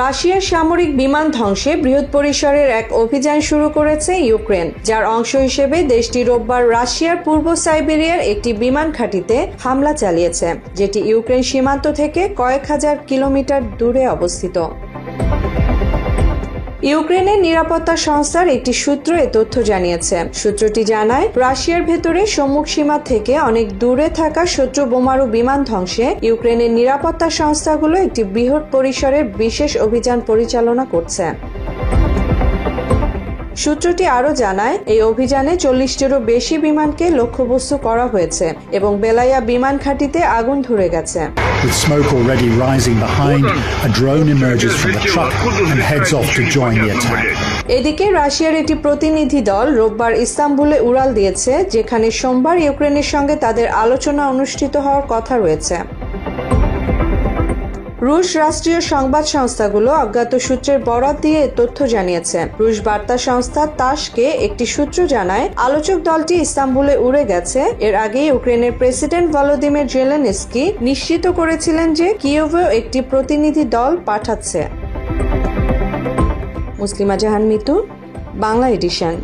রাশিয়ার সামরিক বিমান ধ্বংসে বৃহৎ পরিসরের এক অভিযান শুরু করেছে ইউক্রেন, যার অংশ হিসেবে দেশটি রোববার রাশিয়ার পূর্ব সাইবেরিয়ার একটি বিমান ঘাঁটিতে হামলা চালিয়েছে, যেটি ইউক্রেন সীমান্ত থেকে কয়েক হাজার কিলোমিটার দূরে অবস্থিত। ইউক্রেনের নিরাপত্তা সংস্থার একটি সূত্র এ তথ্য জানিয়েছে। সূত্রটি জানায়, রাশিয়ার ভেতরে সম্মুখ সীমা থেকে অনেক দূরে থাকা শত্রু বোমারু বিমান ধ্বংসে ইউক্রেনের নিরাপত্তা সংস্থাগুলো একটি বৃহৎ পরিসরের বিশেষ অভিযান পরিচালনা করছে। সূত্রটি আরও জানায়, এই অভিযানে 40টিরও বেশি বিমানকে লক্ষ্যবস্তু করা হয়েছে এবং বেলাইয়া বিমান ঘাঁটিতে আগুন ধরে গেছে। With smoke already rising behind, a drone emerges from the truck and heads off to join the attack. এদিকে রাশিয়ার একটি প্রতিনিধি দল রোববার ইস্তাম্বুলে উড়াল দিয়েছে, যেখানে সোমবার ইউক্রেনের সঙ্গে তাদের আলোচনা অনুষ্ঠিত হওয়ার কথা রয়েছে। রুশ রাষ্ট্রীয় সংবাদ সংস্থাগুলো অজ্ঞাত সূত্রের বরাত দিয়ে তথ্য জানিয়েছে। রুশ বার্তা সংস্থা তাসকে একটি সূত্র জানায়, আলোচক দলটি ইস্তাম্বুলে উড়ে গেছে। এর আগে ইউক্রেনের প্রেসিডেন্ট ভলোদিমির জেলেনস্কি নিশ্চিত করেছিলেন যে কিয়েভেও একটি প্রতিনিধি দল পাঠাচ্ছে। মুসলিমা জাহান মিতু, বাংলা এডিশন।